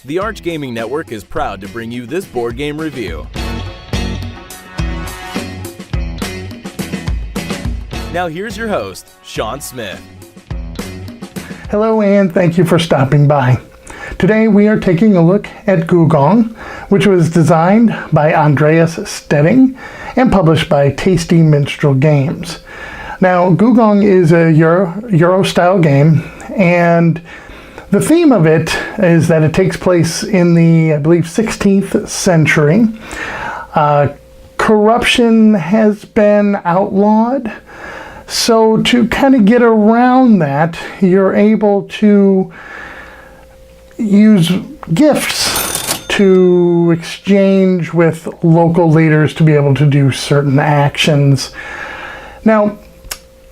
The Arch Gaming Network is proud to bring you this board game review. Now here's your host, Sean Smith. Hello and thank you for stopping by. Today we are taking a look at Gugong, which was designed by Andreas Stedding and published by Tasty Minstrel Games. Now Gugong is a Euro-style game, and the theme of it is that it takes place in the, I believe, 16th century. Corruption has been outlawed. So to kind of get around that, you're able to use gifts to exchange with local leaders to be able to do certain actions. Now,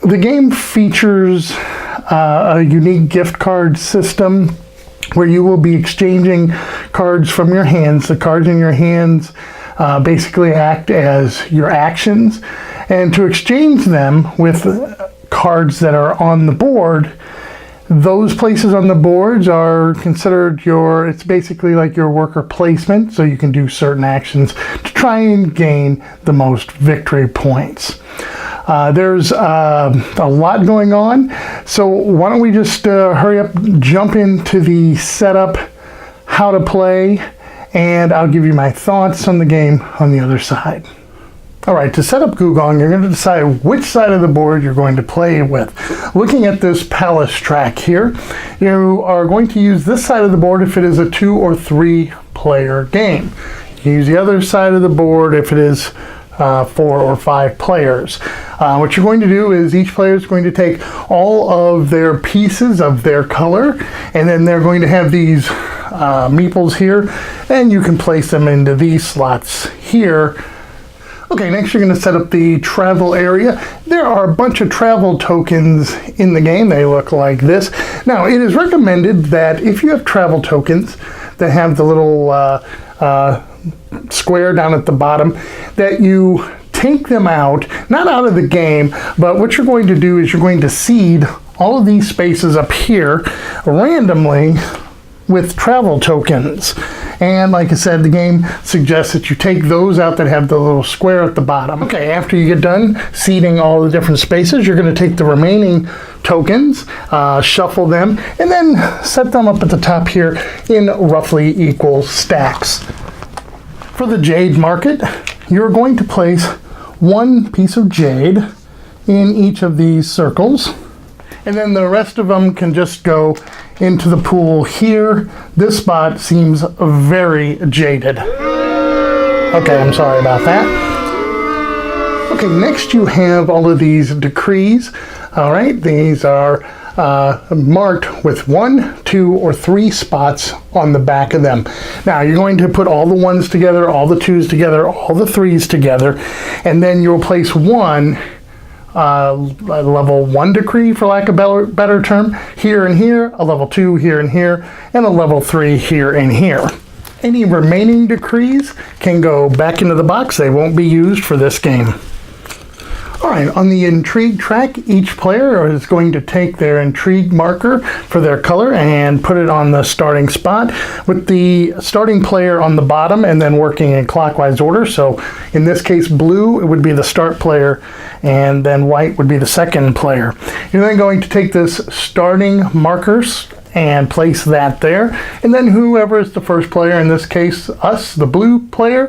the game features a unique gift card system where you will be exchanging cards from your hands. The cards in your hands basically act as your actions, and to exchange them with cards that are on the board, those places on the boards are considered it's basically like your worker placement, so you can do certain actions to try and gain the most victory points. There's a lot going on, so why don't we just hurry up, jump into the setup, how to play, and I'll give you my thoughts on the game on the other side. Alright, to set up Gugong, you're going to decide which side of the board you're going to play with. Looking at this palace track here, you are going to use this side of the board if it is a 2 or 3 player game. You can use the other side of the board if it is 4 or 5 players. What you're going to do is each player is going to take all of their pieces of their color, and then they're going to have these meeples here, and you can place them into these slots here. Okay, next you're going to set up the travel area. There are a bunch of travel tokens in the game. They look like this. Now, it is recommended that if you have travel tokens that have the little square down at the bottom, that you take them out, not out of the game, but what you're going to do is you're going to seed all of these spaces up here randomly with travel tokens. And like I said, the game suggests that you take those out that have the little square at the bottom. Okay, after you get done seeding all the different spaces, you're going to take the remaining tokens, shuffle them, and then set them up at the top here in roughly equal stacks. For the jade market, you're going to place 1 piece of jade in each of these circles, and then the rest of them can just go into the pool here. This spot seems very jaded. Okay, I'm sorry about that. Okay, next you have all of these decrees. All right, these are marked with 1, 2, or 3 spots on the back of them. Now you're going to put all the 1s together, all the 2s together, all the 3s together, and then you'll place one level 1 decree, for lack of a better term, here and here, a level 2 here and here, and a level 3 here and here. Any remaining decrees can go back into the box. They won't be used for this game. Alright, on the intrigue track, each player is going to take their intrigue marker for their color and put it on the starting spot, with the starting player on the bottom and then working in clockwise order. So in this case, blue, it would be the start player, and then white would be the second player. You're then going to take this starting markers and place that there, and then whoever is the first player, in this case us, the blue player,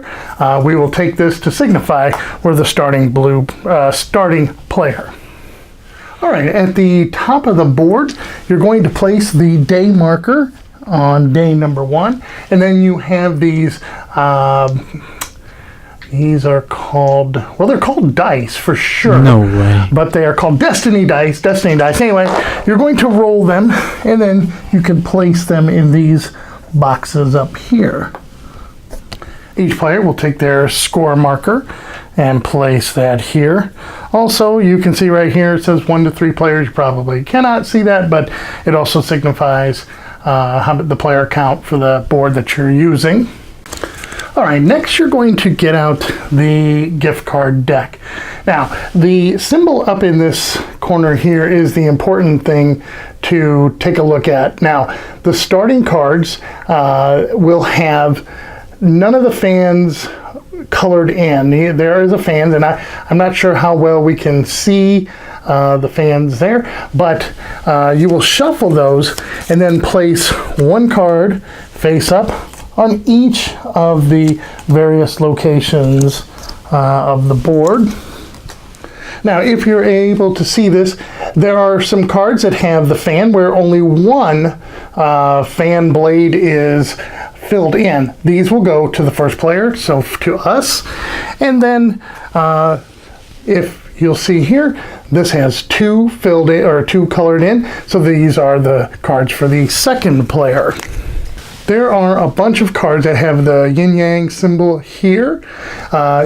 we will take this to signify we're the starting player. Alright, at the top of the board you're going to place the day marker on day number 1, and then you have these are called, well, they're called dice for sure. No way. But they are called destiny dice. Anyway, you're going to roll them, and then you can place them in these boxes up here. Each player will take their score marker and place that here. Also, you can see right here it says 1 to 3 players. You probably cannot see that, but it also signifies how the player count for the board that you're using. Alright, next you're going to get out the gift card deck. Now, the symbol up in this corner here is the important thing to take a look at. Now, the starting cards will have none of the fans colored in. There is a fan, and I'm not sure how well we can see the fans there, but you will shuffle those and then place one card face up on each of the various locations of the board. Now, if you're able to see this, there are some cards that have the fan where only one fan blade is filled in. These will go to the first player, so to us. And then if you'll see here, this has two filled in or two colored in, so these are the cards for the second player. There are a bunch of cards that have the yin-yang symbol here.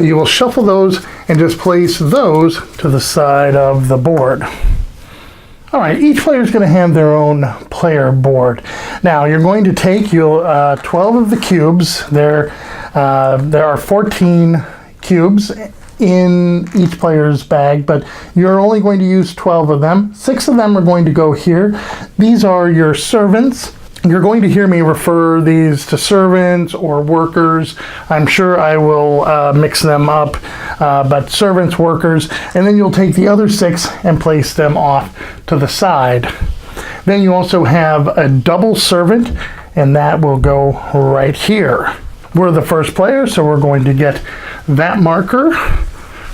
You will shuffle those and just place those to the side of the board. All right, each player is going to have their own player board. Now, you're going to take 12 of the cubes. There are 14 cubes in each player's bag, but you're only going to use 12 of them. 6 of them are going to go here. These are your servants. You're going to hear me refer these to servants or workers. I'm sure I will mix them up, but servants, workers, and then you'll take the other 6 and place them off to the side. Then you also have a double servant, and that will go right here. We're the first player, so we're going to get that marker.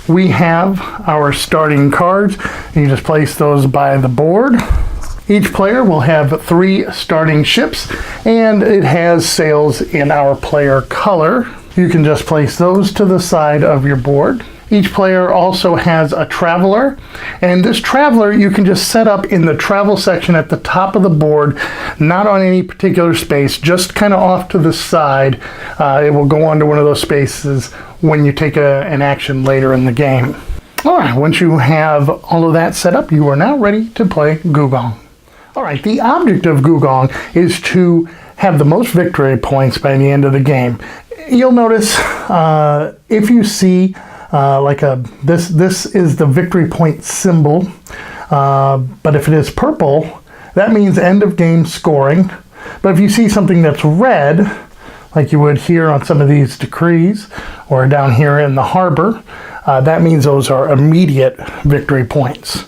We have our starting cards. You just place those by the board. Each player will have 3 starting ships, and it has sails in our player color. You can just place those to the side of your board. Each player also has a traveler, and this traveler you can just set up in the travel section at the top of the board, not on any particular space, just kind of off to the side. It will go onto one of those spaces when you take an action later in the game. All right, once you have all of that set up, you are now ready to play Gugong. All right, the object of Gugong is to have the most victory points by the end of the game. You'll notice if you see this is the victory point symbol, but if it is purple, that means end of game scoring. But if you see something that's red, like you would here on some of these decrees or down here in the harbor, that means those are immediate victory points.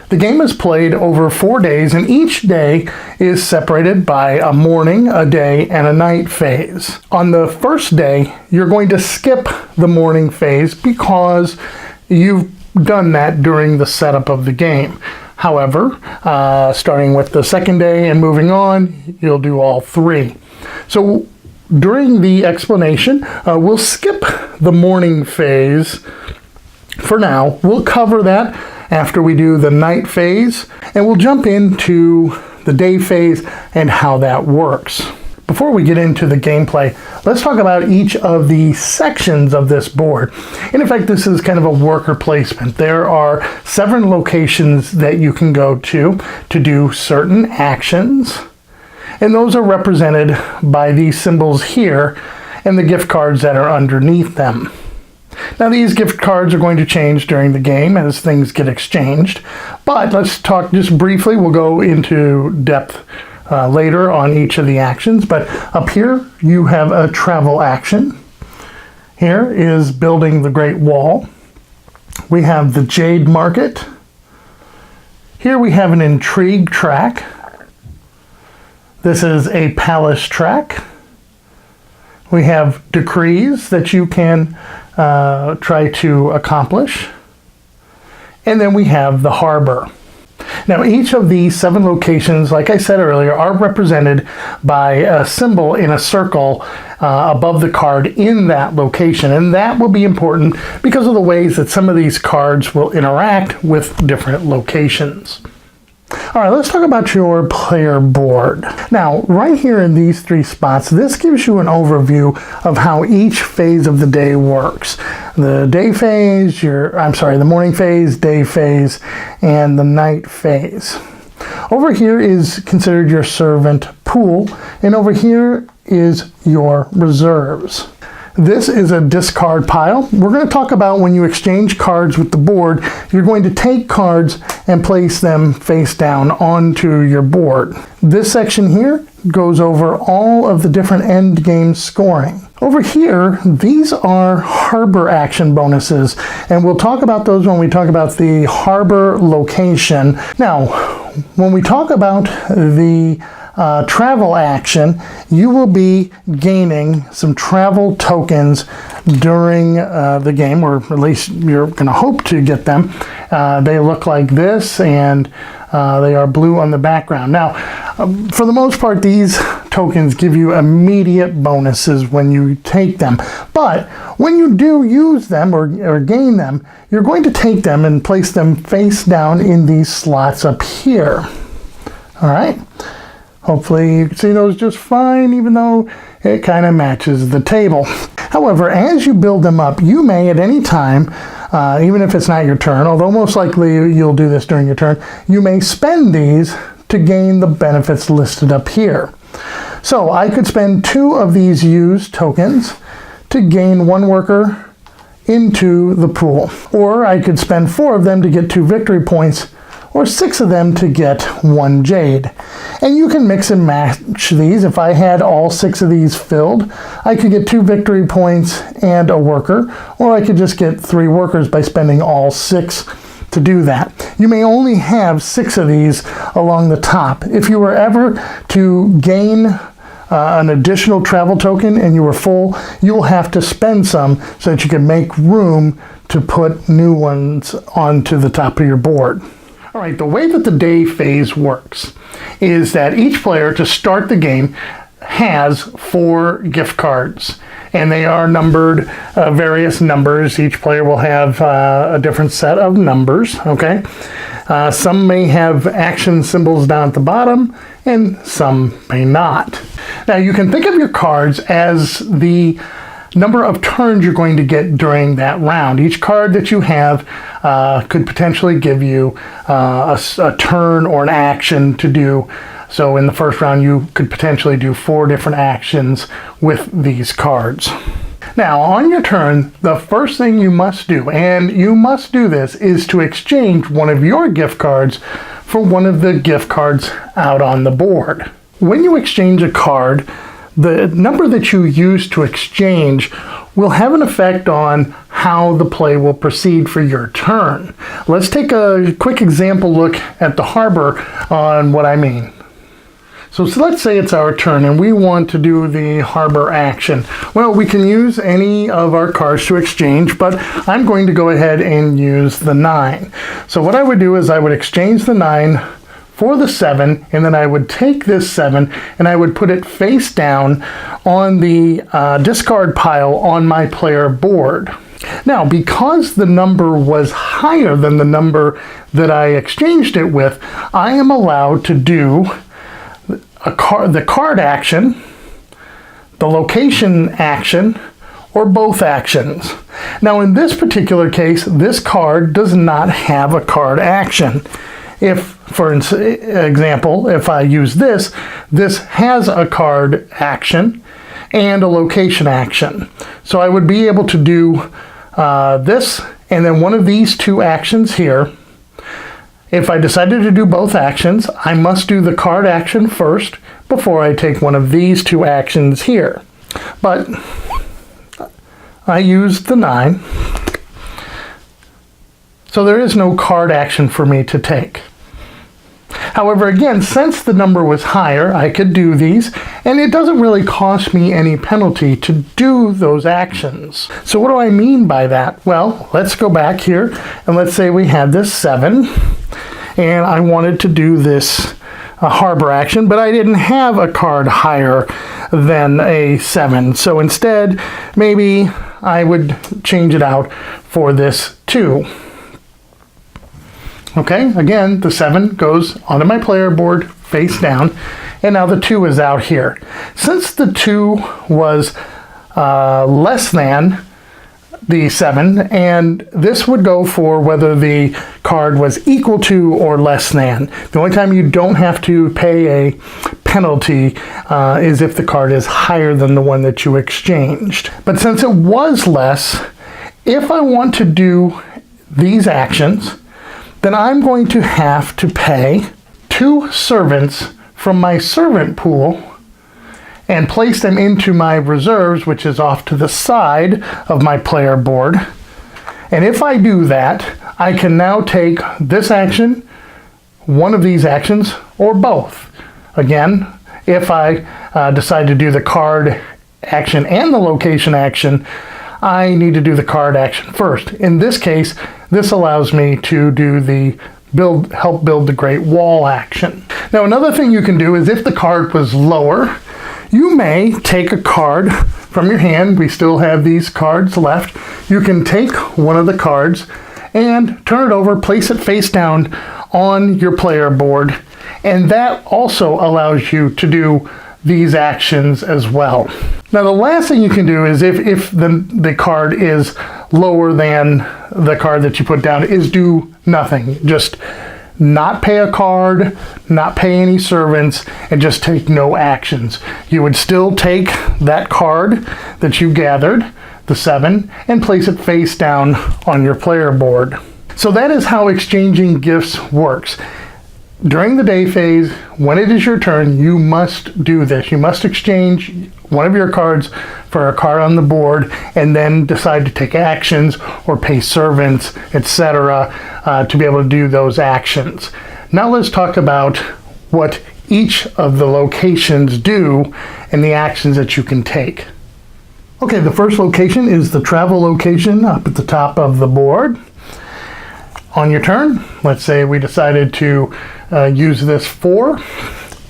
The game is played over 4 days, and each day is separated by a morning, a day, and a night phase. On the first day, you're going to skip the morning phase because you've done that during the setup of the game. However, starting with the second day and moving on, you'll do all 3. So during the explanation, we'll skip the morning phase for now. We'll cover that after we do the night phase, and we'll jump into the day phase and how that works. Before we get into the gameplay, let's talk about each of the sections of this board. In effect, this is kind of a worker placement. There are 7 locations that you can go to do certain actions, and those are represented by these symbols here and the gift cards that are underneath them. Now, these gift cards are going to change during the game as things get exchanged, but let's talk just briefly. We'll go into depth later on each of the actions, but up here you have a travel action. Here is building the Great Wall. We have the Jade Market. Here we have an intrigue track. This is a palace track. We have decrees that you can try to accomplish. And then we have the harbor. Now, each of these 7 locations, like I said earlier, are represented by a symbol in a circle above the card in that location. And that will be important because of the ways that some of these cards will interact with different locations. All right, let's talk about your player board. Now, right here in these 3 spots, this gives you an overview of how each phase of the day works. The day phase, the morning phase, day phase, and the night phase. Over here is considered your servant pool, and over here is your reserves. This is a discard pile. We're going to talk about when you exchange cards with the board, you're going to take cards and place them face down onto your board. This section here goes over all of the different end game scoring. Over here, these are harbor action bonuses, and we'll talk about those when we talk about the harbor location. Now, when we talk about the travel action, you will be gaining some travel tokens during the game, or at least you're going to hope to get them. They look like this, and they are blue on the background. Now, for the most part, these tokens give you immediate bonuses when you take them. But when you do use them or gain them, you're going to take them and place them face down in these slots up here. All right? Hopefully you can see those just fine, even though it kind of matches the table. However, as you build them up, you may at any time, even if it's not your turn, although most likely you'll do this during your turn, you may spend these to gain the benefits listed up here. So I could spend 2 of these used tokens to gain 1 worker into the pool. Or I could spend 4 of them to get 2 victory points, or 6 of them to get 1 jade. And you can mix and match these. If I had all 6 of these filled, I could get 2 victory points and a worker, or I could just get 3 workers by spending all 6 to do that. You may only have 6 of these along the top. If you were ever to gain an additional travel token and you were full, you'll have to spend some so that you can make room to put new ones onto the top of your board. All right, the way that the day phase works is that each player to start the game has 4 gift cards, and they are numbered various numbers. Each player will have a different set of numbers, okay? Some may have action symbols down at the bottom, and some may not. Now, you can think of your cards as the number of turns you're going to get during that round. Each card that you have could potentially give you a turn or an action to do. So in the first round, you could potentially do 4 different actions with these cards. Now, on your turn, the first thing you must do, and you must do this, is to exchange one of your gift cards for one of the gift cards out on the board. When you exchange a card, the number that you use to exchange will have an effect on how the play will proceed for your turn. Let's take a quick example look at the harbor on what I mean. So let's say it's our turn and we want to do the harbor action. Well, we can use any of our cards to exchange, but I'm going to go ahead and use the 9. So what I would do is I would exchange the 9 for the 7, and then I would take this 7 and I would put it face down on the discard pile on my player board. Now, because the number was higher than the number that I exchanged it with, I am allowed to do the card action, the location action, or both actions. Now, in this particular case, this card does not have a card action. If, for example, if I use this, this has a card action and a location action. So I would be able to do this and then one of these 2 actions here. If I decided to do both actions, I must do the card action first before I take one of these 2 actions here. But I used the 9, so there is no card action for me to take. However, again, since the number was higher, I could do these, and it doesn't really cost me any penalty to do those actions. So what do I mean by that? Well, let's go back here, and let's say we had this 7, and I wanted to do this harbor action, but I didn't have a card higher than a 7. So instead, maybe I would change it out for this 2. Okay, again, the 7 goes onto my player board face down, and now the 2 is out here. Since the 2 was less than the 7, and this would go for whether the card was equal to or less than. The only time you don't have to pay a penalty is if the card is higher than the one that you exchanged. But since it was less, if I want to do these actions, then I'm going to have to pay 2 servants from my servant pool and place them into my reserves, which is off to the side of my player board. And if I do that, I can now take this action, one of these actions, or both. Again, if I decide to do the card action and the location action, I need to do the card action first. In this case, this allows me to do the help build the Great Wall action. Now, another thing you can do is if the card was lower, you may take a card from your hand. We still have these cards left. You can take one of the cards and turn it over, place it face down on your player board, and that also allows you to do these actions as well. Now, the last thing you can do is if the card is lower than the card that you put down, is do nothing. Just not pay a card, not pay any servants, and just take no actions. You would still take that card that you gathered, the 7, and place it face down on your player board. So that is how exchanging gifts works. During the day phase, when it is your turn, you must do this. You must exchange one of your cards for a card on the board and then decide to take actions or pay servants, etc., to be able to do those actions. Now let's talk about what each of the locations do and the actions that you can take. Okay, the first location is the travel location up at the top of the board. On your turn, let's say we decided to use this 4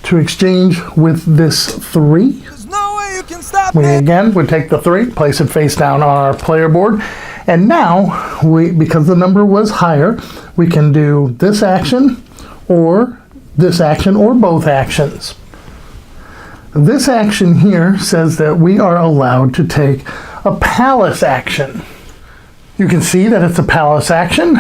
to exchange with this 3. There's no way you can stop We me. again would take the 3, place it face down on our player board, and now because the number was higher, we can do this action or both actions. This action here says that we are allowed to take a palace action. You can see that it's a palace action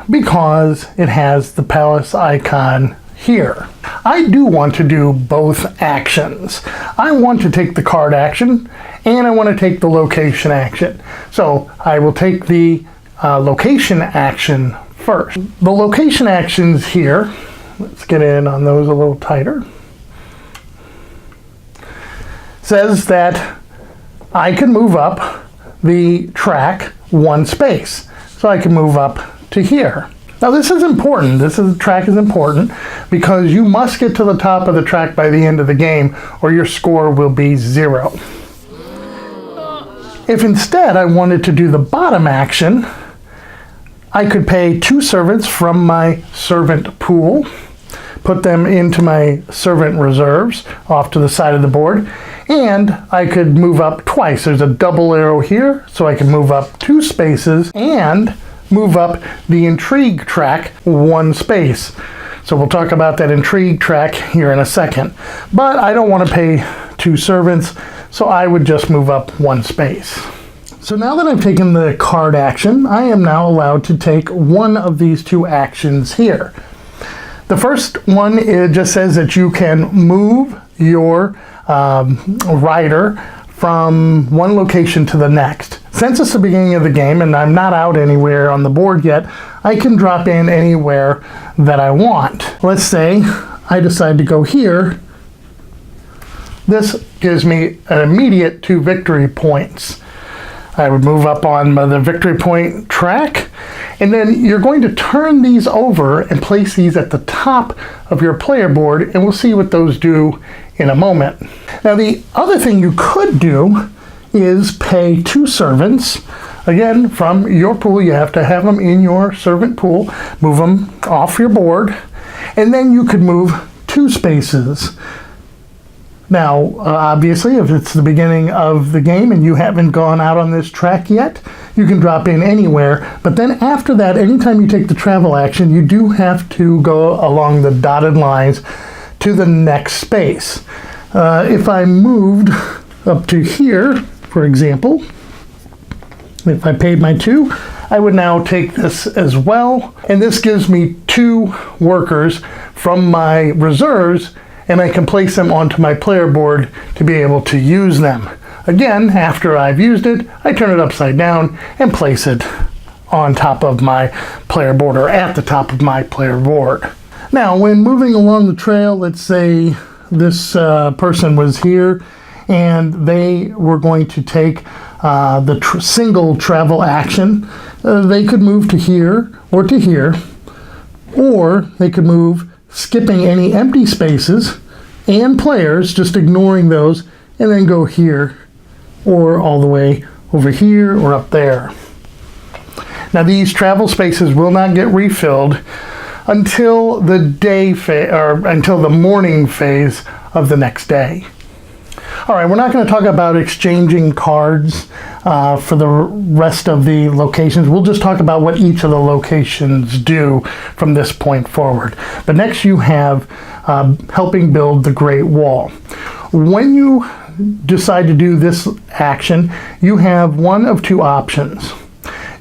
because it has the palace icon here. I do want to do both actions. I want to take the card action and I want to take the location action. So I will take the location action first. The location actions here, let's get in on those a little tighter, says that I can move up the track 1 space. So I can move up to here. Now this is important. Track is important because you must get to the top of the track by the end of the game or your score will be 0. If instead I wanted to do the bottom action, I could pay 2 servants from my servant pool, put them into my servant reserves off to the side of the board, and I could move up twice. There's a double arrow here, so I can move up 2 spaces and move up the intrigue track 1 space. So we'll talk about that intrigue track here in a second. But I don't want to pay 2 servants, so I would just move up 1 space. So now that I've taken the card action, I am now allowed to take one of these 2 actions here. The first one, it just says that you can move your rider from one location to the next. Since it's the beginning of the game and I'm not out anywhere on the board yet, I can drop in anywhere that I want. Let's say I decide to go here. This gives me an immediate 2 victory points. I would move up on the victory point track, and then you're going to turn these over and place these at the top of your player board, and we'll see what those do in a moment. Now the other thing you could do is pay 2 servants. Again, from your pool, you have to have them in your servant pool, move them off your board, and then you could move 2 spaces. Now, obviously, if it's the beginning of the game and you haven't gone out on this track yet, you can drop in anywhere. But then after that, anytime you take the travel action, you do have to go along the dotted lines to the next space. If I moved up to here, for example, if I paid my 2, I would now take this as well. And this gives me 2 workers from my reserves, and I can place them onto my player board to be able to use them. Again, after I've used it, I turn it upside down and place it on top of my player board, or at the top of my player board. Now, when moving along the trail, let's say this person was here and they were going to take the single travel action. They could move to here, or they could move skipping any empty spaces and players, just ignoring those, and then go here, or all the way over here or up there. Now, these travel spaces will not get refilled until the until the morning phase of the next day. All right, we're not going to talk about exchanging cards for the rest of the locations. We'll just talk about what each of the locations do from this point forward. But next you have helping build the Great Wall. When you decide to do this action, you have one of two options.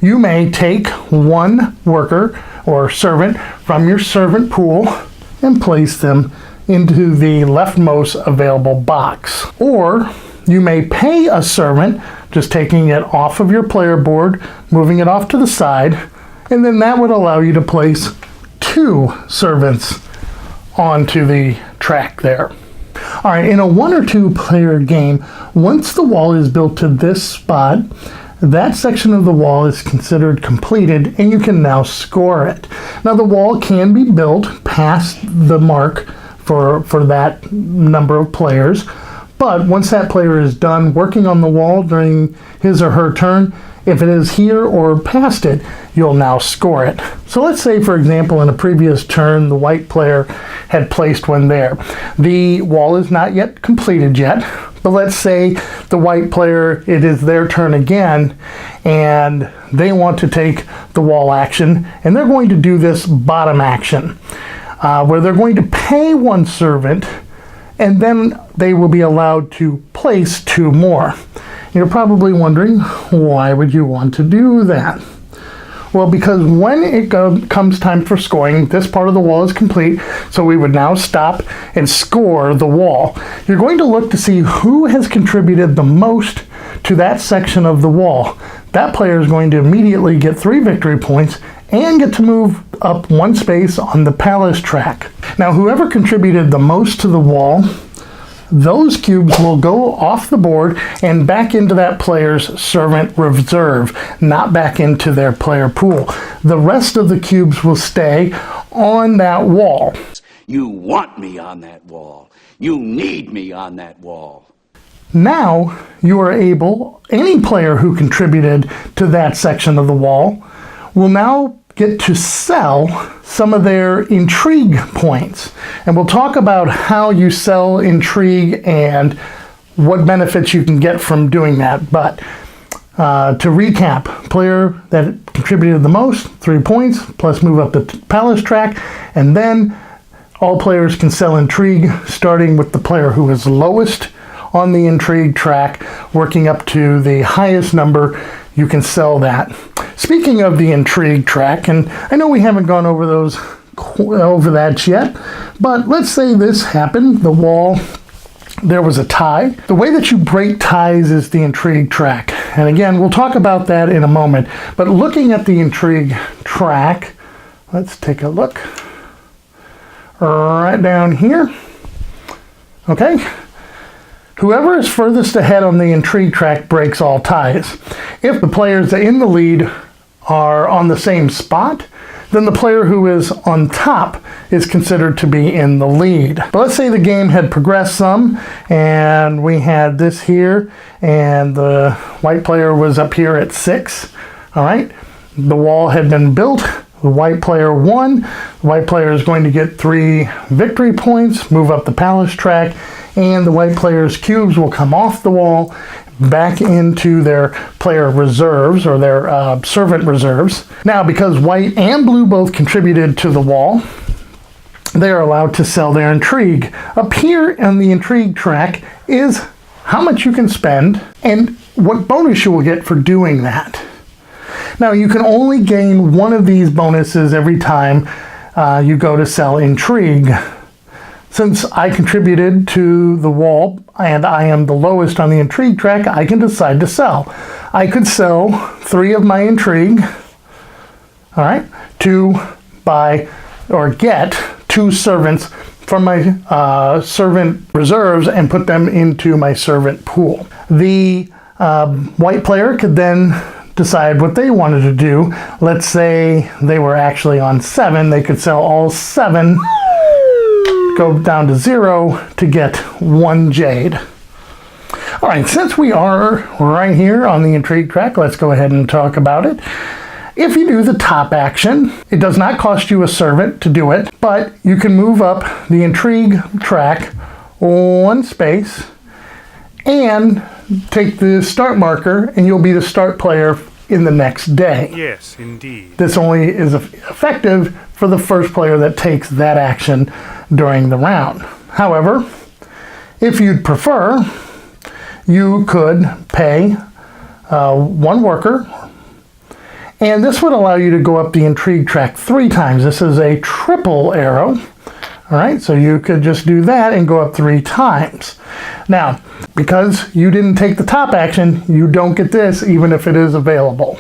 You may take one worker or servant from your servant pool and place them into the leftmost available box. Or you may pay a servant, just taking it off of your player board, moving it off to the side, and then that would allow you to place two servants onto the track there. All right, in a 1 or 2 player game, once the wall is built to this spot, that section of the wall is considered completed and you can now score it. Now, the wall can be built past the mark for that number of players, but once that player is done working on the wall during his or her turn, if it is here or past it, you'll now score it. So let's say, for example, in a previous turn, the white player had placed one there. The wall is not yet completed yet, but let's say the white player, it is their turn again, and they want to take the wall action, and they're going to do this bottom action, where they're going to pay one servant, and then they will be allowed to place 2 more. You're probably wondering, why would you want to do that? Well, because when it comes time for scoring, this part of the wall is complete, so we would now stop and score the wall. You're going to look to see who has contributed the most to that section of the wall. That player is going to immediately get 3 victory points and get to move up 1 space on the palace track. Now, whoever contributed the most to the wall, those cubes will go off the board and back into that player's servant reserve, not back into their player pool. The rest of the cubes will stay on that wall. You want me on that wall. You need me on that wall. Now you are able, any player who contributed to that section of the wall will now get to sell some of their intrigue points. And we'll talk about how you sell intrigue and what benefits you can get from doing that. But to recap, player that contributed the most, 3 points, plus move up the palace track, and then all players can sell intrigue, starting with the player who is lowest on the intrigue track, working up to the highest number. You can sell that. Speaking of the intrigue track, and I know we haven't gone over that yet, but let's say this happened, the wall, there was a tie. The way that you break ties is the intrigue track. And again, we'll talk about that in a moment. But looking at the intrigue track, let's take a look. Right down here. Okay. Whoever is furthest ahead on the intrigue track breaks all ties. If the players in the lead are on the same spot, then the player who is on top is considered to be in the lead. But let's say the game had progressed some, and we had this here, and the white player was up here at 6. All right, the wall had been built. The white player won. The white player is going to get 3 victory points, move up the palace track, and the white player's cubes will come off the wall back into their player reserves, or their servant reserves. Now, because white and blue both contributed to the wall, they are allowed to sell their intrigue. Up here on the intrigue track is how much you can spend and what bonus you will get for doing that. Now, you can only gain one of these bonuses every time you go to sell intrigue. Since I contributed to the wall and I am the lowest on the intrigue track, I can decide to sell. I could sell 3 of my intrigue, all right, to buy or get 2 servants from my servant reserves and put them into my servant pool. The white player could then decide what they wanted to do. Let's say they were actually on 7. They could sell all 7, go down to 0 to get 1 jade. All right, since we are right here on the intrigue track, let's go ahead and talk about it. If you do the top action, it does not cost you a servant to do it, but you can move up the intrigue track 1 space and take the start marker, and you'll be the start player in the next day. Yes, indeed. This only is effective for the first player that takes that action during the round. However, if you'd prefer, you could pay 1 worker, and this would allow you to go up the intrigue track 3 times. This is a triple arrow. All right, so you could just do that and go up 3 times. Now, because you didn't take the top action, you don't get this even if it is available.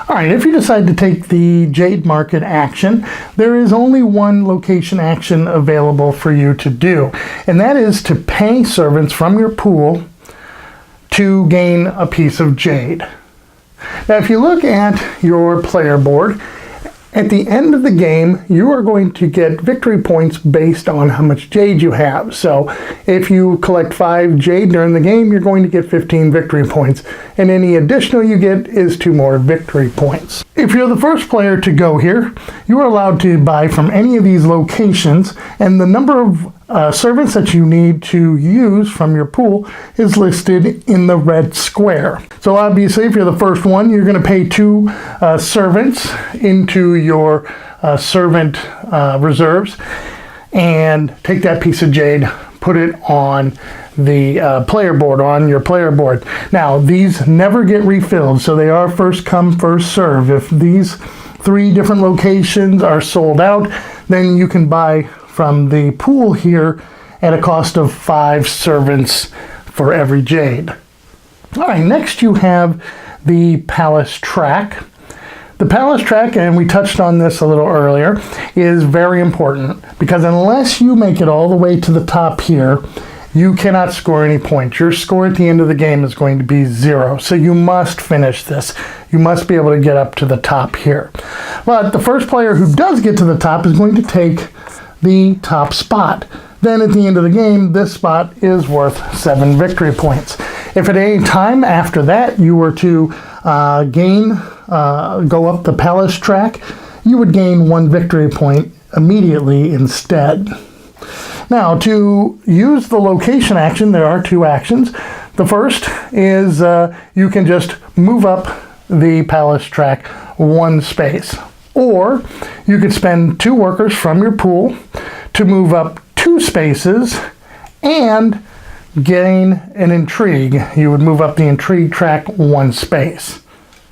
All right, if you decide to take the Jade Market action, there is only 1 location action available for you to do, and that is to pay servants from your pool to gain a piece of jade. Now, if you look at your player board, at the end of the game, you are going to get victory points based on how much jade you have. So if you collect 5 jade during the game, you're going to get 15 victory points. And any additional you get is 2 more victory points. If you're the first player to go here, you are allowed to buy from any of these locations, and the number of servants that you need to use from your pool is listed in the red square. So obviously, if you're the first one, you're going to pay 2 servants into your servant reserves and take that piece of jade, put it on the player board, on your player board. Now, these never get refilled, so they are first come, first serve. If these 3 different locations are sold out, then you can buy from the pool here at a cost of 5 servants for every jade. All right, next you have the palace track. The palace track, and we touched on this a little earlier, is very important because unless you make it all the way to the top here, you cannot score any points. Your score at the end of the game is going to be 0. So you must finish this. You must be able to get up to the top here. But the first player who does get to the top is going to take the top spot. Then at the end of the game, this spot is worth 7 victory points. If at any time after that you were to go up the palace track, you would gain 1 victory point immediately instead. Now, to use the location action, there are 2 actions. The first is you can just move up the palace track 1 space. Or you could spend 2 workers from your pool to move up 2 spaces and gain an intrigue. You would move up the intrigue track 1 space.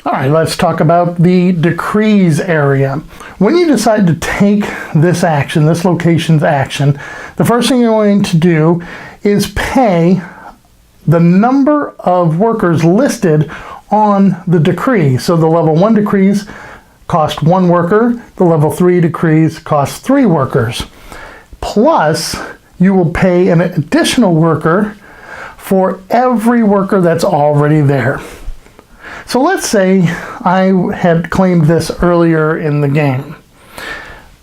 All right, let's talk about the decrees area. When you decide to take this action, this location's action, the first thing you're going to do is pay the number of workers listed on the decree. So the level 1 decrees cost 1 worker, the level 3 decrees cost 3 workers. Plus, you will pay an additional worker for every worker that's already there. So let's say I had claimed this earlier in the game.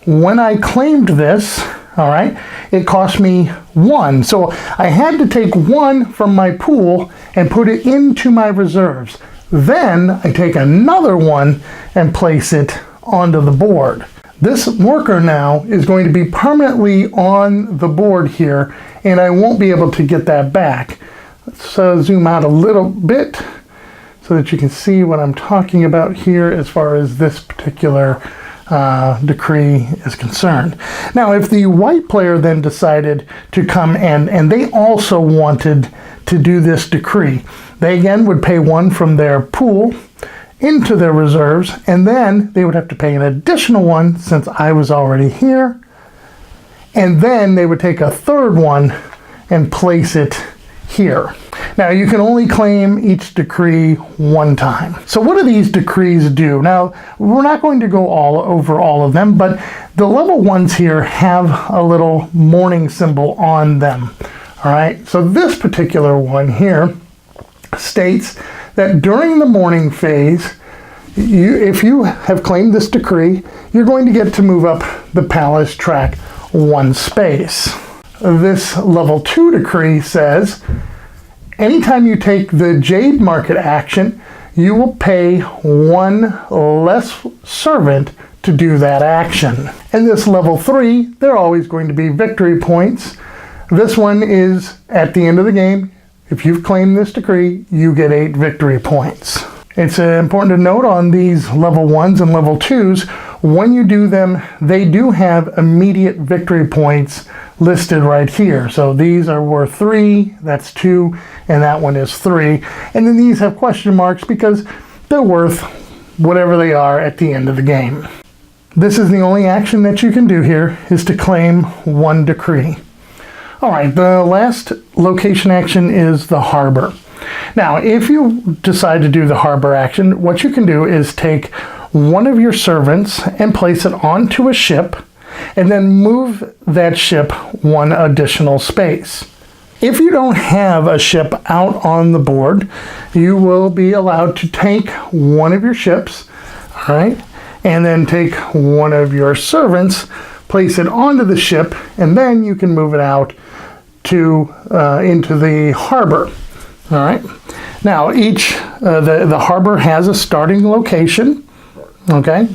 When I claimed this, all right, it cost me 1. So I had to take 1 from my pool and put it into my reserves. Then I take another 1 and place it onto the board. This worker now is going to be permanently on the board here, and I won't be able to get that back. Let's zoom out a little bit so that you can see what I'm talking about here as far as this particular decree is concerned. Now, if the white player then decided to come and they also wanted to do this decree, they again would pay 1 from their pool into their reserves, and then they would have to pay an additional 1 since I was already here, and then they would take a third one and place it here. Now you can only claim each decree one time. So what do these decrees do? Now we're not going to go over all of them, but the level ones here have a little morning symbol on them. All right, so this particular one here states that during the morning phase, if you have claimed this decree, you're going to get to move up the palace track one space. This level 2 decree says, anytime you take the Jade Market action, you will pay one less servant to do that action. And this level 3, they're always going to be victory points. This one is at the end of the game. If you've claimed this decree, you get 8 victory points. It's important to note on these level 1s and level 2s, when you do them, they do have immediate victory points listed right here. So these are worth 3, that's 2, and that one is 3. And then these have question marks because they're worth whatever they are at the end of the game. This is the only action that you can do here, is to claim one decree. All right, the last location action is the harbor. Now, if you decide to do the harbor action, what you can do is take one of your servants and place it onto a ship, and then move that ship one additional space. If you don't have a ship out on the board, you will be allowed to take one of your ships, all right, and then take one of your servants, place it onto the ship, and then you can move it out to into the harbor. All right. Now the harbor has a starting location. Okay.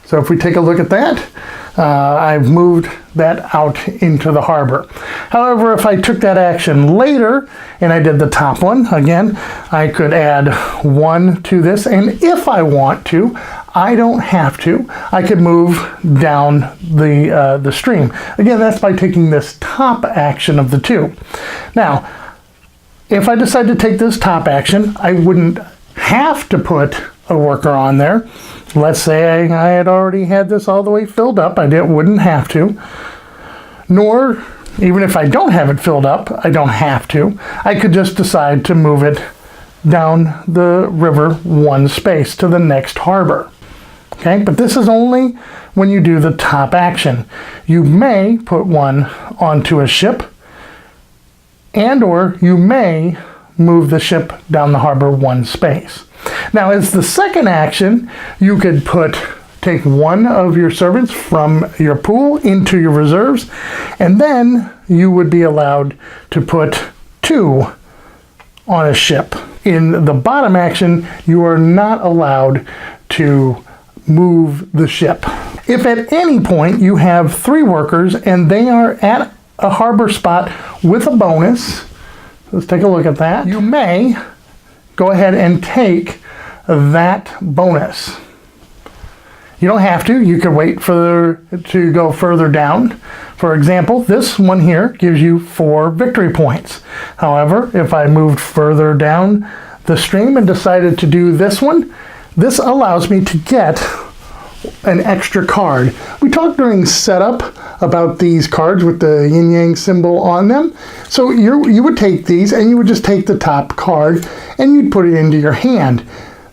So if we take a look at that, I've moved that out into the harbor. However, if I took that action later and I did the top one, again, I could add 1 to this. And if I want to, I don't have to. I could move down the stream. Again, that's by taking this top action of the 2. Now, if I decide to take this top action, I wouldn't have to put a worker on there. Let's say I had already had this all the way filled up. I wouldn't have to. Nor, even if I don't have it filled up, I don't have to. I could just decide to move it down the river one space to the next harbor. Okay, but this is only when you do the top action. You may put one onto a ship, and or you may move the ship down the harbor one space. Now, as the second action, you could take one of your servants from your pool into your reserves, and then you would be allowed to put 2 on a ship. In the bottom action, you are not allowed to move the ship. If at any point you have 3 workers and they are at a harbor spot with a bonus, let's take a look at that, you may go ahead and take that bonus. You don't have to. You could wait to go further down. For example, this one here gives you 4 victory points. However, if I moved further down the stream and decided to do this one, this allows me to get an extra card. We talked during setup about these cards with the yin yang symbol on them. So you would take these and you would just take the top card and you'd put it into your hand.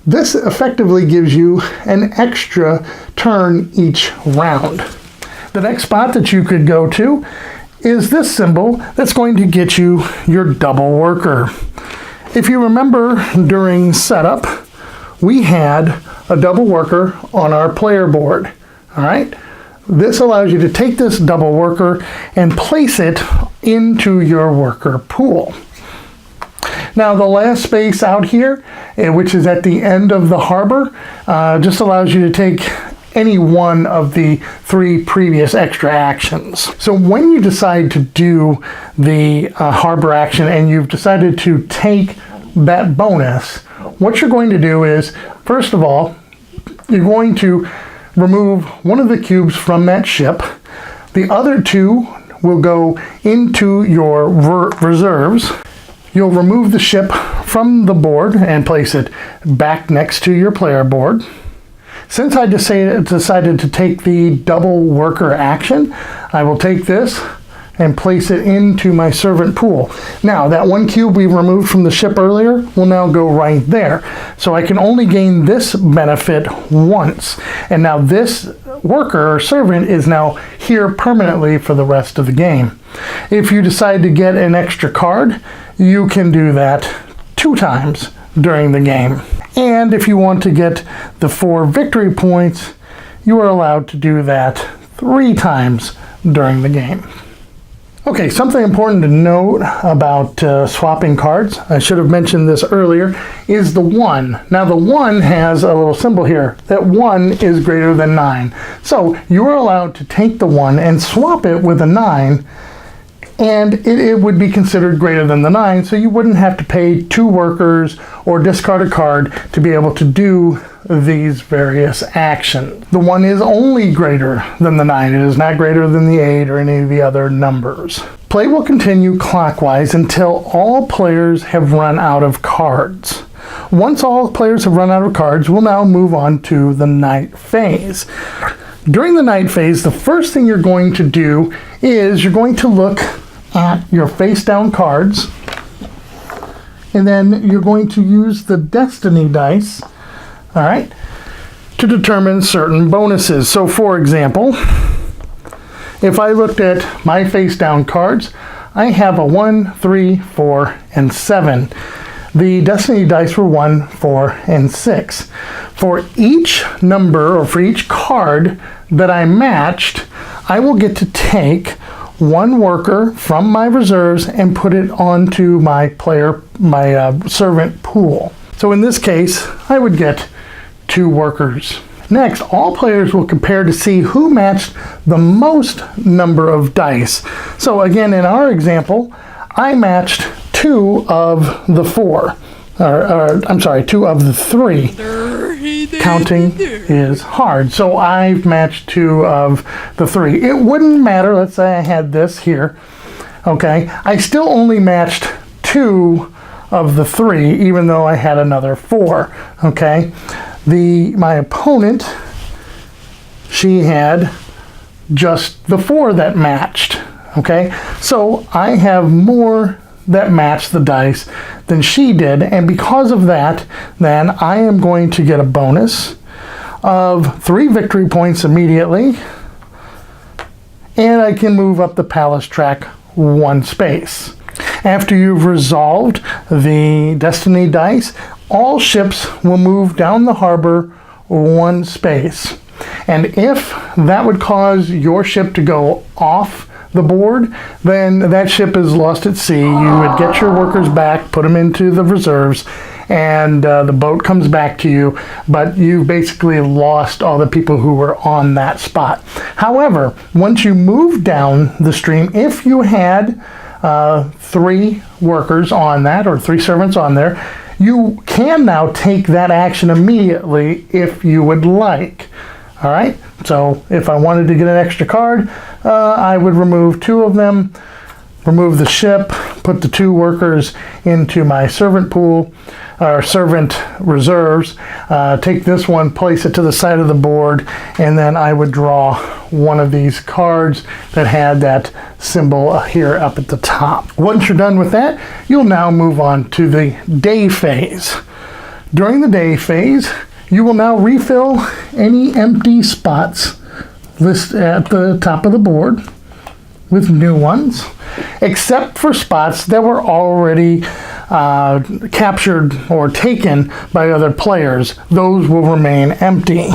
This effectively gives you an extra turn each round. The next spot that you could go to is this symbol that's going to get you your double worker. If you remember during setup, we had a double worker on our player board. All right. This allows you to take this double worker and place it into your worker pool. Now the last space out here, which is at the end of the harbor, just allows you to take any one of the 3 previous extra actions. So when you decide to do the harbor action and you've decided to take that bonus, what you're going to do is, first of all, you're going to remove one of the cubes from that ship. The other 2 will go into your reserves. You'll remove the ship from the board and place it back next to your player board. Since I decided to take the double worker action, I will take this and place it into my servant pool. Now, that one cube we removed from the ship earlier will now go right there. So I can only gain this benefit once. And now this worker or servant is now here permanently for the rest of the game. If you decide to get an extra card, you can do that 2 times during the game. And if you want to get the 4 victory points, you are allowed to do that 3 times during the game. Okay, something important to note about swapping cards, I should have mentioned this earlier, is the 1. Now the 1 has a little symbol here. That 1 is greater than 9. So you are allowed to take the 1 and swap it with a 9, and it would be considered greater than the 9, so you wouldn't have to pay 2 workers or discard a card to be able to do these various actions. The 1 is only greater than the 9. It is not greater than the 8 or any of the other numbers. Play will continue clockwise until all players have run out of cards. Once all players have run out of cards, we'll now move on to the night phase. During the night phase, the first thing you're going to do is you're going to look at your face down cards, and then you're going to use the destiny dice, all right, to determine certain bonuses. So for example, if I looked at my face down cards, I have a 1, 3, 4, and 7. The destiny dice were 1, 4, and 6. For each number, or for each card that I matched, I will get to take 1 worker from my reserves and put it onto my servant pool. So in this case, I would get 2 workers. Next, all players will compare to see who matched the most number of dice. So again, in our example, I matched 2 of the 4. I'm sorry, 2 of the 3. Counting is hard. So I've matched 2 of the 3. It wouldn't matter, let's say I had this here. Okay, I still only matched 2 of the 3, even though I had another 4. Okay, my opponent, she had just the 4 that matched. Okay, so I have more that matched the dice than she did, and because of that, then I am going to get a bonus of 3 victory points immediately, and I can move up the palace track 1 space. After you've resolved the destiny dice, all ships will move down the harbor 1 space. And if that would cause your ship to go off the board, then that ship is lost at sea. You would get your workers back, put them into the reserves, and the boat comes back to you, but you basically lost all the people who were on that spot. However, once you move down the stream, if you had 3 workers on that, or 3 servants on there, you can now take that action immediately if you would like. All right, so if I wanted to get an extra card, I would remove 2 of them, remove the ship, put the 2 workers into my servant pool, or servant reserves, take this one, place it to the side of the board, and then I would draw one of these cards that had that symbol here up at the top. Once you're done with that, you'll now move on to the day phase. During the day phase, you will now refill any empty spots listed at the top of the board with new ones, except for spots that were already captured or taken by other players. Those will remain empty.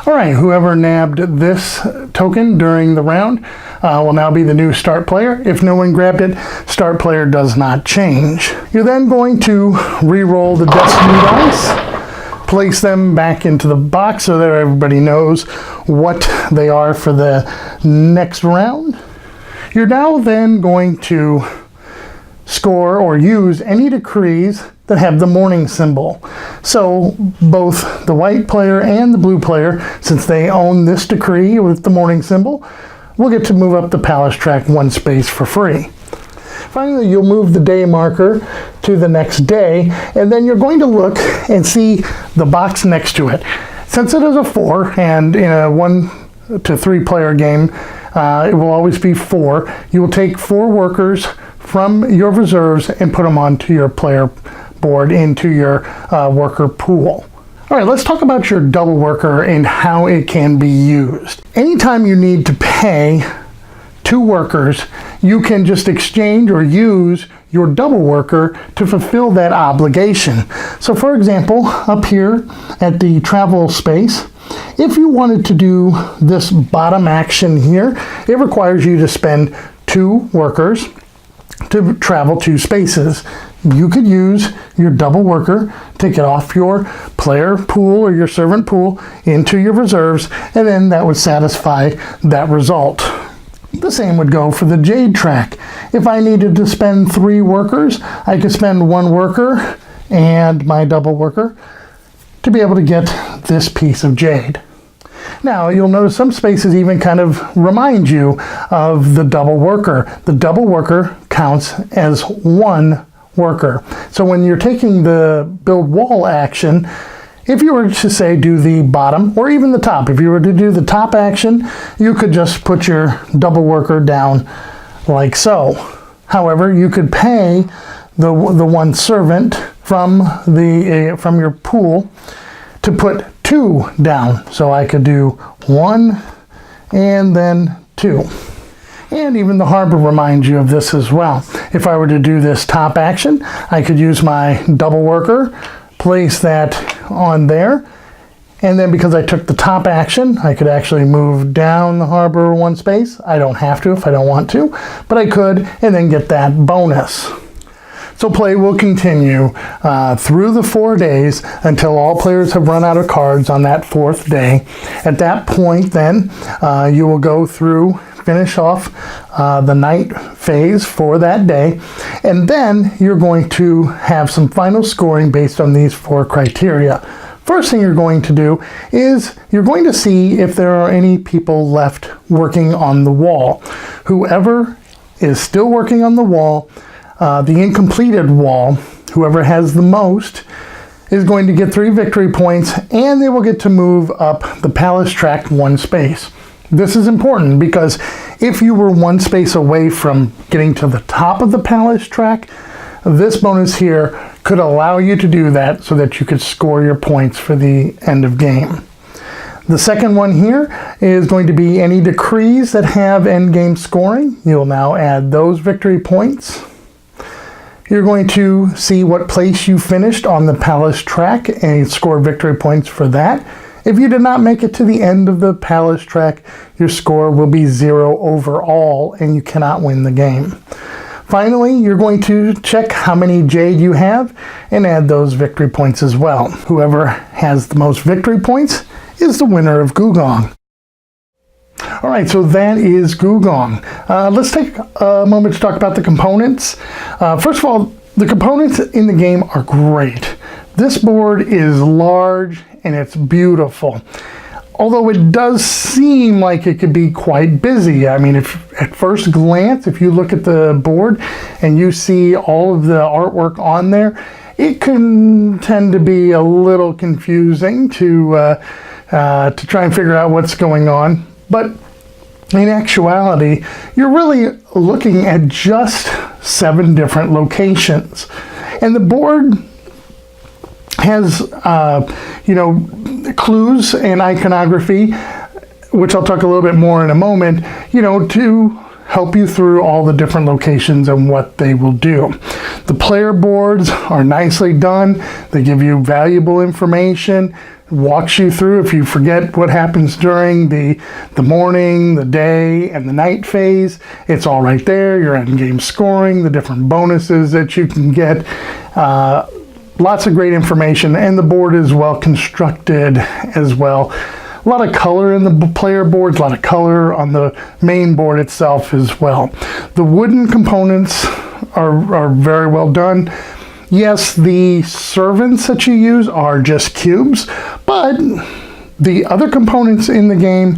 All right, whoever nabbed this token during the round will now be the new start player. If no one grabbed it, start player does not change. You're then going to re-roll the destiny dice, place them back into the box so that everybody knows what they are for the next round. You're now then going to score or use any decrees that have the morning symbol. So both the white player and the blue player, since they own this decree with the morning symbol, will get to move up the palace track 1 space for free. Finally, you'll move the day marker to the next day, and then you're going to look and see the box next to it. Since it is a 4, and in a 1 to 3 player game, it will always be 4. You will take 4 workers from your reserves and put them onto your player board into your worker pool. All right, let's talk about your double worker and how it can be used. Anytime you need to pay 2 workers, you can just exchange or use your double worker to fulfill that obligation. So for example, up here at the travel space, if you wanted to do this bottom action here, it requires you to spend 2 workers to travel 2 spaces. You could use your double worker, take it off your player pool or your servant pool into your reserves, and then that would satisfy that result. The same would go for the jade track. If I needed to spend 3 workers, I could spend 1 worker and my double worker to be able to get this piece of jade. Now, you'll notice some spaces even kind of remind you of the double worker. The double worker counts as 1 worker. So when you're taking the build wall action, if you were to say do the bottom or even the top, if you were to do the top action, you could just put your double worker down like so. However, you could pay the 1 servant from your pool to put 2 down. So I could do 1 and then 2. And even the harbor reminds you of this as well. If I were to do this top action, I could use my double worker, place that on there, and then because I took the top action, I could actually move down the harbor 1 space. I don't have to if I don't want to, but I could, and then get that bonus. So play will continue through the 4 days until all players have run out of cards on that 4th day. At that point then, you will go through, finish off the night phase for that day, and then you're going to have some final scoring based on these 4 criteria. First thing you're going to do is you're going to see if there are any people left working on the wall. Whoever is still working on the wall, the incompleted wall, whoever has the most is going to get 3 victory points, and they will get to move up the palace track 1 space. This is important because if you were 1 space away from getting to the top of the palace track, this bonus here could allow you to do that so that you could score your points for the end of game. The second one here is going to be any decrees that have end game scoring. You'll now add those victory points. You're going to see what place you finished on the palace track and score victory points for that. If you did not make it to the end of the palace track, your score will be 0 overall and you cannot win the game. Finally, you're going to check how many jade you have and add those victory points as well. Whoever has the most victory points is the winner of Gugong. All right, so that is Gugong. Let's take a moment to talk about the components. First of all, the components in the game are great. This board is large and it's beautiful. Although it does seem like it could be quite busy. I mean, if at first glance, if you look at the board and you see all of the artwork on there, it can tend to be a little confusing to try and figure out what's going on. But in actuality, you're really looking at just 7 different locations. And the board has, clues and iconography, which I'll talk a little bit more in a moment, to help you through all the different locations and what they will do. The player boards are nicely done. They give you valuable information, walks you through if you forget what happens during the morning, the day, and the night phase. It's all right there. Your end game scoring, the different bonuses that you can get. Lots of great information, and the board is well constructed as well. A lot of color in the player boards, a lot of color on the main board itself as well. The wooden components are very well done. Yes, the servants that you use are just cubes, but the other components in the game,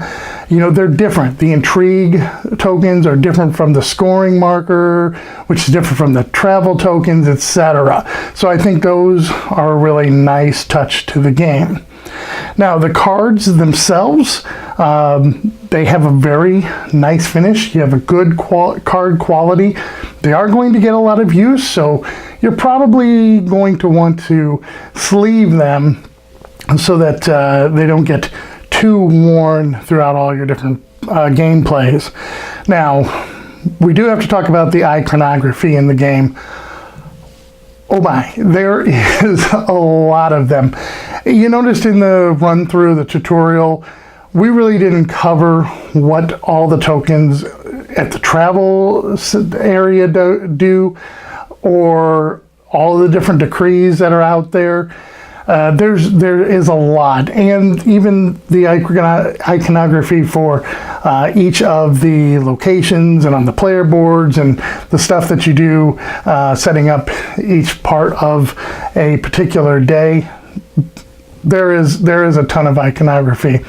they're different. The intrigue tokens are different from the scoring marker, which is different from the travel tokens, etc. So I think those are a really nice touch to the game. Now, the cards themselves, they have a very nice finish. You have a good card quality. They are going to get a lot of use, so you're probably going to want to sleeve them so that they don't get too worn throughout all your different gameplays. Now, we do have to talk about the iconography in the game. Oh my, there is a lot of them. You noticed in the run through the tutorial, we really didn't cover what all the tokens at the travel area do, or all the different decrees that are out there. There is a lot, and even the iconography for each of the locations and on the player boards and the stuff that you do setting up each part of a particular day. There is a ton of iconography.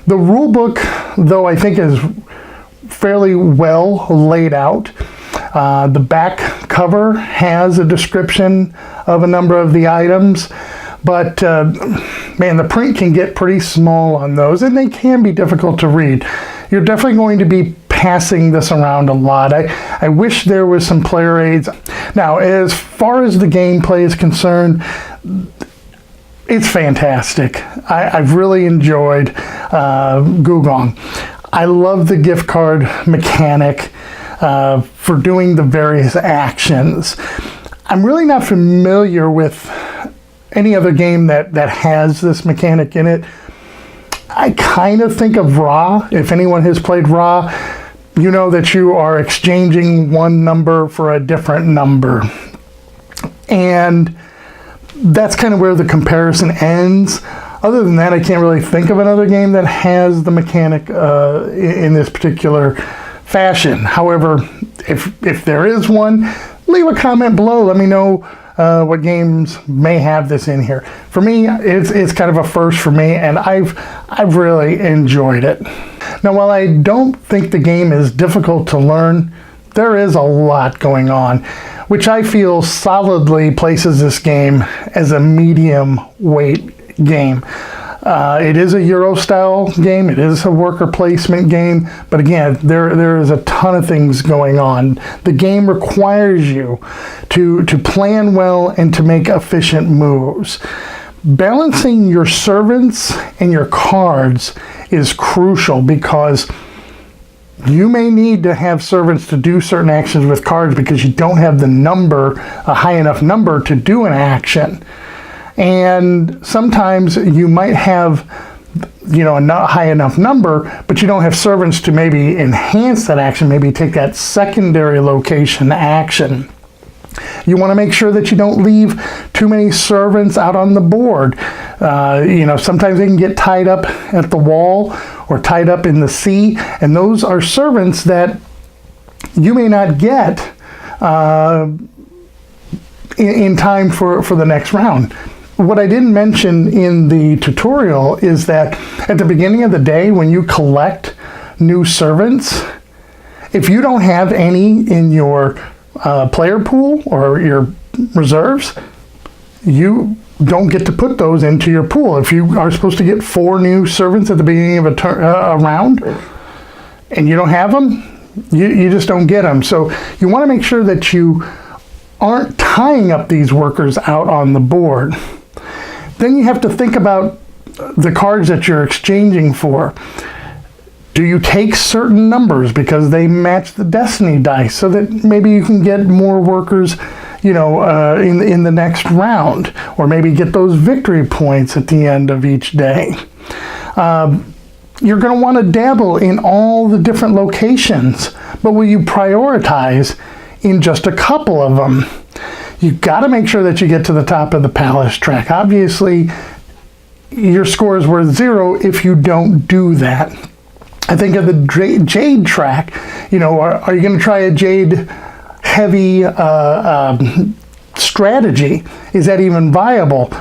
The rule book, though, I think is fairly well laid out. The back cover has a description of a number of the items. But man, the print can get pretty small on those, and they can be difficult to read. You're definitely going to be passing this around a lot. I wish there was some player aids. Now, as far as the gameplay is concerned, it's fantastic. I've really enjoyed Gugong. I love the gift card mechanic for doing the various actions. I'm really not familiar with any other game that has this mechanic in it. I kind of think of Ra. If anyone has played Ra, you know that you are exchanging one number for a different number. And that's kind of where the comparison ends. Other than that, I can't really think of another game that has the mechanic in this particular fashion. However, if there is one, leave a comment below. Let me know what games may have this in here. For me, it's kind of a first for me, and I've really enjoyed it. Now, while I don't think the game is difficult to learn, there is a lot going on, which I feel solidly places this game as a medium weight game. It is a Euro style game, it is a worker placement game, but again, there is a ton of things going on. The game requires you to plan well and to make efficient moves. Balancing your servants and your cards is crucial, because you may need to have servants to do certain actions with cards because you don't have the number, a high enough number to do an action. And sometimes you might have, a not high enough number, but you don't have servants to maybe enhance that action, maybe take that secondary location action. You want to make sure that you don't leave too many servants out on the board. Sometimes they can get tied up at the wall or tied up in the sea, and those are servants that you may not get in time for the next round. What I didn't mention in the tutorial is that at the beginning of the day, when you collect new servants, if you don't have any in your player pool or your reserves, you don't get to put those into your pool. If you are supposed to get 4 new servants at the beginning of a round and you don't have them, you just don't get them. So you want to make sure that you aren't tying up these workers out on the board. Then you have to think about the cards that you're exchanging for. Do you take certain numbers because they match the destiny dice so that maybe you can get more workers, in the next round, or maybe get those victory points at the end of each day? You're going to want to dabble in all the different locations, but will you prioritize in just a couple of them? You've got to make sure that you get to the top of the palace track. Obviously, your score is worth 0 if you don't do that. I think of the Jade track, are you going to try a Jade heavy strategy? Is that even viable?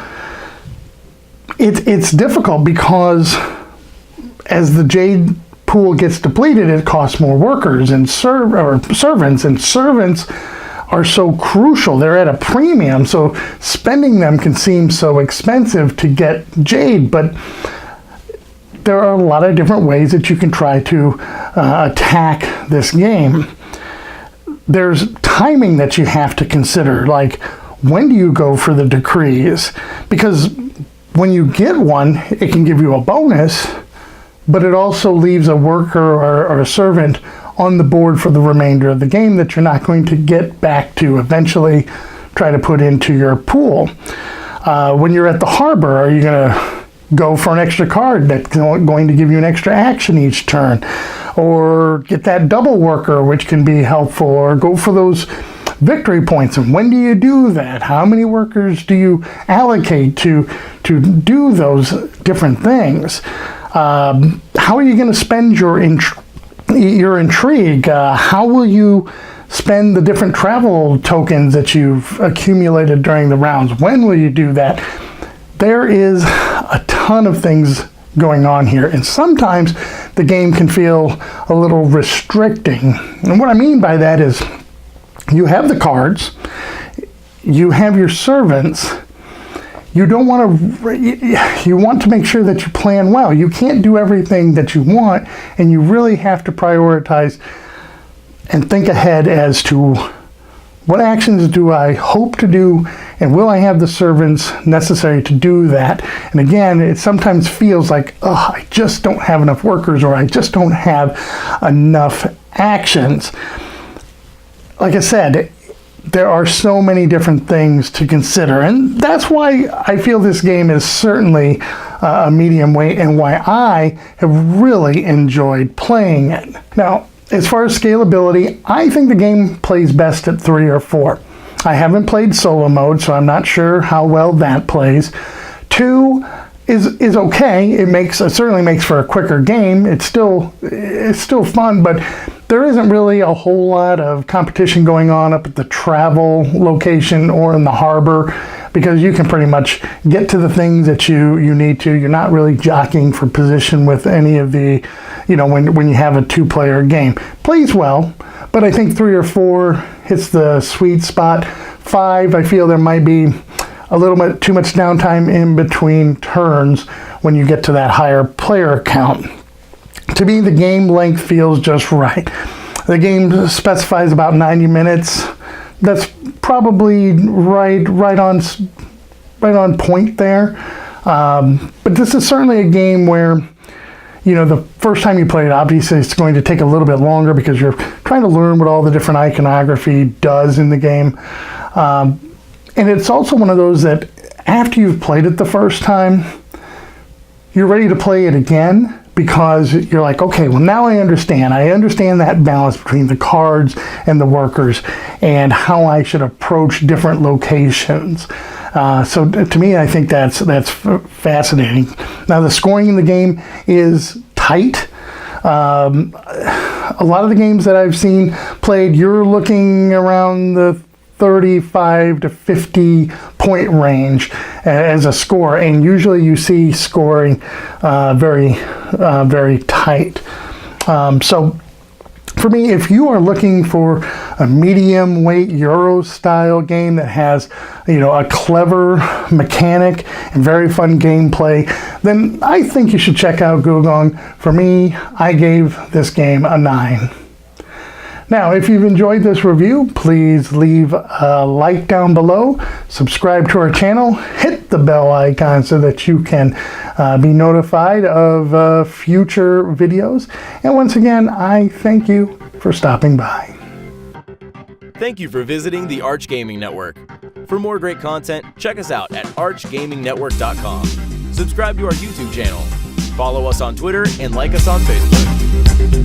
It's difficult because as the Jade pool gets depleted, it costs more workers and servants, and servants are so crucial. They're at a premium, so spending them can seem so expensive to get Jade, but there are a lot of different ways that you can try to attack this game. There's timing that you have to consider, like when do you go for the decrees? Because when you get one, it can give you a bonus, but it also leaves a worker or a servant on the board for the remainder of the game that you're not going to get back to eventually try to put into your pool. When you're at the harbor, are you going to go for an extra card that's going to give you an extra action each turn? Or get that double worker, which can be helpful, or go for those victory points. And when do you do that? How many workers do you allocate to do those different things? How are you going to spend your intrigue? How will you spend the different travel tokens that you've accumulated during the rounds? When will you do that? There is a ton of things going on here, and sometimes the game can feel a little restricting. And what I mean by that is you have the cards, you have your servants, you want to make sure that you plan well. You can't do everything that you want, and you really have to prioritize and think ahead as to what actions do I hope to do, and will I have the servants necessary to do that? And again, it sometimes feels like, oh, I just don't have enough workers, or I just don't have enough actions. Like I said, there are so many different things to consider, and that's why I feel this game is certainly a medium weight, and why I have really enjoyed playing it. Now, as far as scalability, I think the game plays best at 3 or 4. I haven't played solo mode, so I'm not sure how well that plays. 2 is okay. It certainly makes for a quicker game. It's still fun, but there isn't really a whole lot of competition going on up at the travel location or in the harbor, because you can pretty much get to the things that you need to. You're not really jockeying for position with any of the, when you have a 2-player game. Plays well, but I think 3 or 4 hits the sweet spot. 5, I feel there might be a little bit too much downtime in between turns when you get to that higher player count. To me, the game length feels just right. The game specifies about 90 minutes. That's probably right on point there. But this is certainly a game where, the first time you play it, obviously it's going to take a little bit longer because you're trying to learn what all the different iconography does in the game. And it's also one of those that after you've played it the first time, you're ready to play it again, because you're like, okay, well, now I understand that balance between the cards and the workers and how I should approach different locations. So to me, I think that's fascinating. Now, the scoring in the game is tight. A lot of the games that I've seen played, you're looking around the 35 to 50 point range as a score, and usually you see scoring very tight. So for me, if you are looking for a medium weight Euro style game that has a clever mechanic and very fun gameplay, then I think you should check out Gugong. For me, I gave this game a 9. Now, if you've enjoyed this review, please leave a like down below, subscribe to our channel, hit the bell icon so that you can be notified of future videos. And once again, I thank you for stopping by. Thank you for visiting the Arch Gaming Network. For more great content, check us out at archgamingnetwork.com. Subscribe to our YouTube channel, follow us on Twitter, and like us on Facebook.